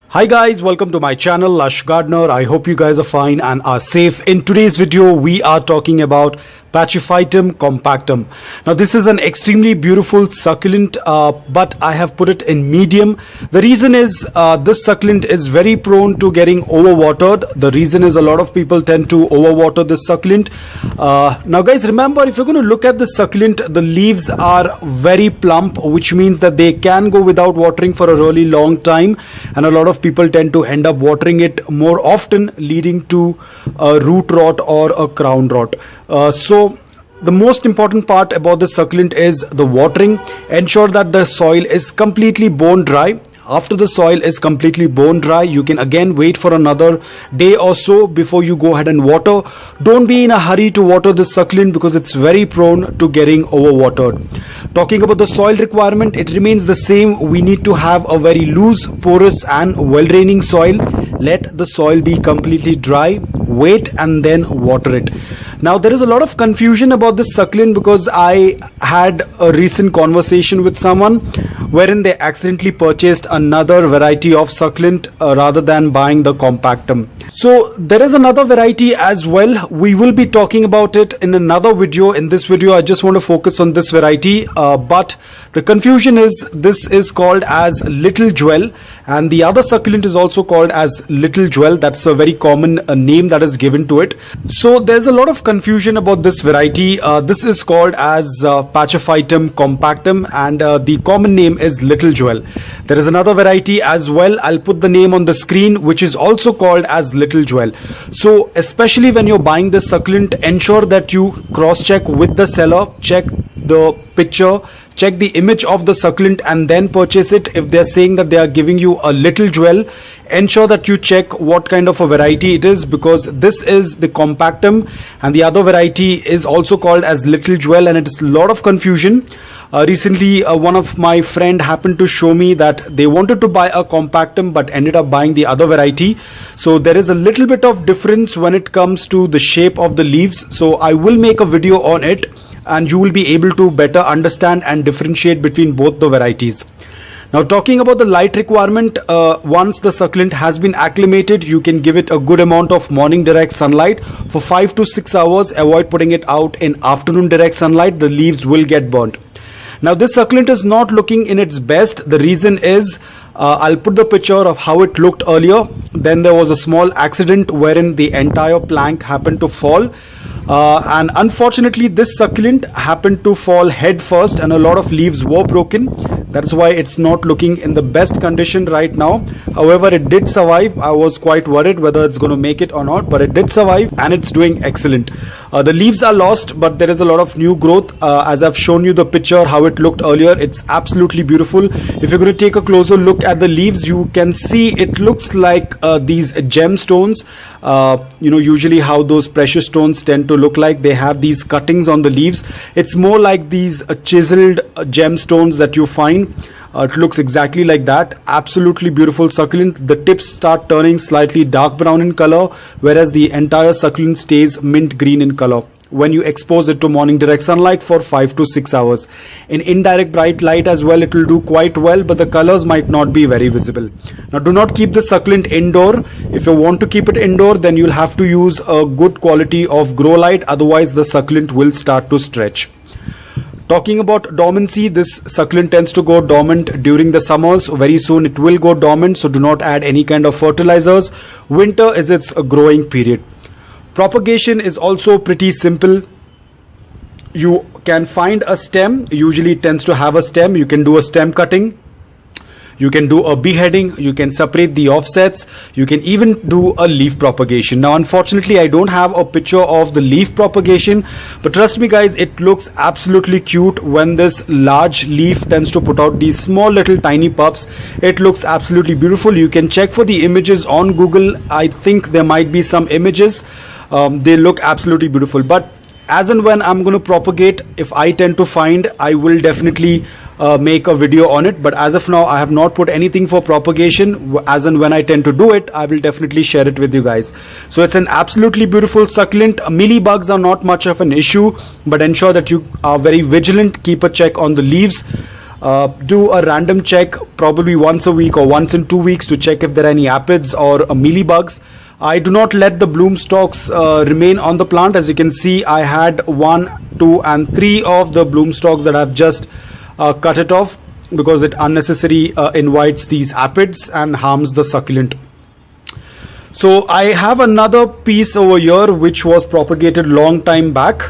Hi guys, welcome to my channel Lush Gardener. I hope you guys are fine and are safe. In today's video we are talking about Pachyphytum Compactum. Now this is an extremely beautiful succulent, but I have put it in medium. The reason is this succulent is very prone to getting overwatered. The reason is a lot of people tend to overwater this succulent. Now guys, remember, if you're going to look at the succulent, the leaves are very plump, which means that they can go without watering for a really long time, and a lot of people tend to end up watering it more often, leading to a root rot or a crown rot. So the most important part about the succulent is the watering. Ensure that the soil is completely bone dry. After the soil is completely bone dry, you can again wait for another day or so before you go ahead and water. Don't be in a hurry to water the succulent because it's very prone to getting overwatered. Talking about the soil requirement, it remains the same. We need to have a very loose, porous and well-draining soil. Let the soil be completely dry, wait and then water it. Now there is a lot of confusion about this succulent because I had a recent conversation with someone wherein they accidentally purchased another variety of succulent rather than buying the compactum. So there is another variety as well. We will be talking about it in another video. In this video I just want to focus on this variety, but the confusion is this is called as little jewel and the other succulent is also called as little jewel. That's a very common name that is given to it. So there's a lot of confusion about this variety. This is called as Pachyphytum Compactum and the common name is little jewel. There is another variety as well. I'll put the name on the screen, which is also called as little jewel. So especially when you're buying this succulent, ensure that you cross check with the seller, check the picture, check the image of the succulent and then purchase it. If they're saying that they are giving you a little jewel, ensure that you check what kind of a variety it is, because this is the compactum and the other variety is also called as little jewel, and it's a lot of confusion. Recently one of my friend happened to show me that they wanted to buy a compactum but ended up buying the other variety. So there is a little bit of difference when it comes to the shape of the leaves. So I will make a video on it and you will be able to better understand and differentiate between both the varieties. Now talking about the light requirement, once the succulent has been acclimated, you can give it a good amount of morning direct sunlight for 5 to 6 hours. Avoid putting it out in afternoon direct sunlight. The leaves will get burnt. Now this succulent is not looking in its best. The reason is I'll put the picture of how it looked earlier. Then there was a small accident wherein the entire plank happened to fall. And unfortunately this succulent happened to fall head first and a lot of leaves were broken. That's why it's not looking in the best condition right now. However, it did survive. I was quite worried whether it's going to make it or not, but it did survive and it's doing excellent. The leaves are lost, but there is a lot of new growth. As I've shown you the picture how it looked earlier, it's absolutely beautiful. If you're going to take a closer look at the leaves, you can see it looks like these gemstones. Usually how those precious stones tend to look like. They have these cuttings on the leaves. It's more like these chiseled gemstones that you find. It looks exactly like that. Absolutely beautiful succulent. The tips start turning slightly dark brown in color, whereas the entire succulent stays mint green in color when you expose it to morning direct sunlight for 5 to 6 hours. In indirect bright light as well, it will do quite well, but the colors might not be very visible. Now do not keep the succulent indoor. If you want to keep it indoor, then you'll have to use a good quality of grow light, otherwise the succulent will start to stretch. Talking about dormancy, this succulent tends to go dormant during the summers. Very soon it will go dormant, so do not add any kind of fertilizers. Winter is its growing period. Propagation is also pretty simple. You can find a stem. Usually it tends to have a stem. You can do a stem cutting. You can do a beheading, you can separate the offsets, you can even do a leaf propagation. Now unfortunately I don't have a picture of the leaf propagation, but trust me guys, it looks absolutely cute when this large leaf tends to put out these small little tiny pups. It looks absolutely beautiful. You can check for the images on Google. I think there might be some images. They look absolutely beautiful, but as and when I'm going to propagate, if I tend to find, I will definitely make a video on it. But as of now I have not put anything for propagation. As and when I tend to do it, I will definitely share it with you guys. So it's an absolutely beautiful succulent. Mealy bugs are not much of an issue, but ensure that you are very vigilant. Keep a check on the leaves. do a random check probably once a week or once in 2 weeks to check if there are any aphids or mealybugs. I do not let the bloom stalks remain on the plant. As you can see, I had 1, 2 and 3 of the bloom stalks that I've just cut it off because it unnecessarily invites these aphids and harms the succulent. So I have another piece over here which was propagated long time back.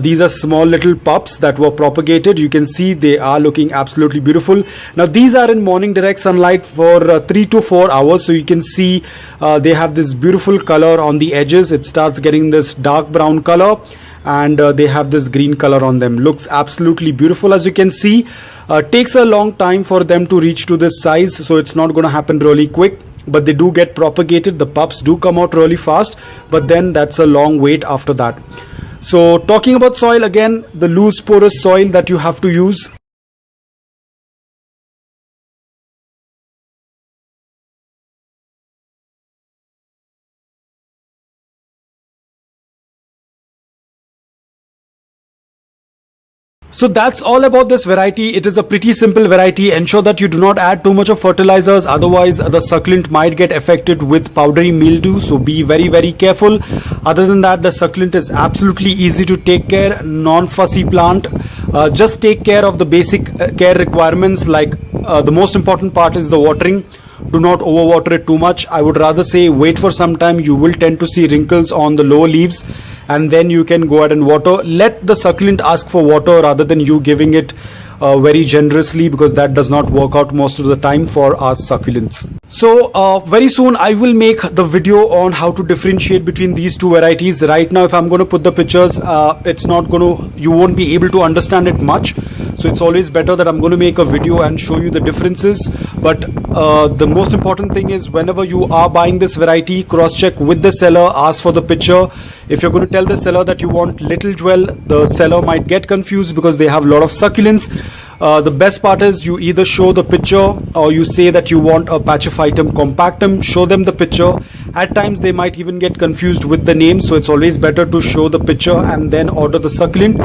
These are small little pups that were propagated. You can see they are looking absolutely beautiful. Now these are in morning direct sunlight for 3 to 4 hours. So you can see they have this beautiful color on the edges. It starts getting this dark brown color and they have this green color on them. Looks absolutely beautiful. As you can see, takes a long time for them to reach to this size. So it's not going to happen really quick. But they do get propagated. The pups do come out really fast. But then that's a long wait after that. So talking about soil again, the loose porous soil that you have to use. So that's all about this variety. It is a pretty simple variety. Ensure that you do not add too much of fertilizers, otherwise the succulent might get affected with powdery mildew. So be very careful. Other than that, the succulent is absolutely easy to take care, non-fussy plant. Just take care of the basic care requirements, like the most important part is the watering. Do not overwater it too much. I would rather say wait for some time. You will tend to see wrinkles on the lower leaves and then you can go ahead and water. Let the succulent ask for water rather than you giving it very generously, because that does not work out most of the time for our succulents. So very soon I will make the video on how to differentiate between these two varieties. Right now if I'm going to put the pictures, you won't be able to understand it much. So it's always better that I'm going to make a video and show you the differences. But the most important thing is, whenever you are buying this variety, cross check with the seller, ask for the picture. If you're going to tell the seller that you want little jewel, the seller might get confused because they have a lot of succulents. The best part is you either show the picture or you say that you want a Pachyphytum Compactum. Show them the picture. At times they might even get confused with the name, so it's always better to show the picture and then order the succulent.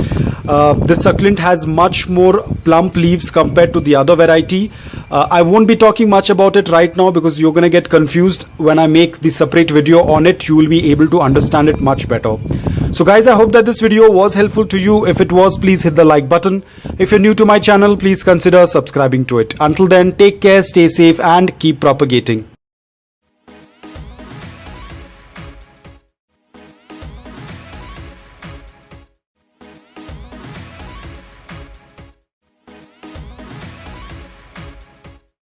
This succulent has much more plump leaves compared to the other variety. I won't be talking much about it right now because you're going to get confused. When I make the separate video on it, you will be able to understand it much better. So guys, I hope that this video was helpful to you. If it was, please hit the like button. If you're new to my channel, please consider subscribing to it. Until then, take care, stay safe and keep propagating.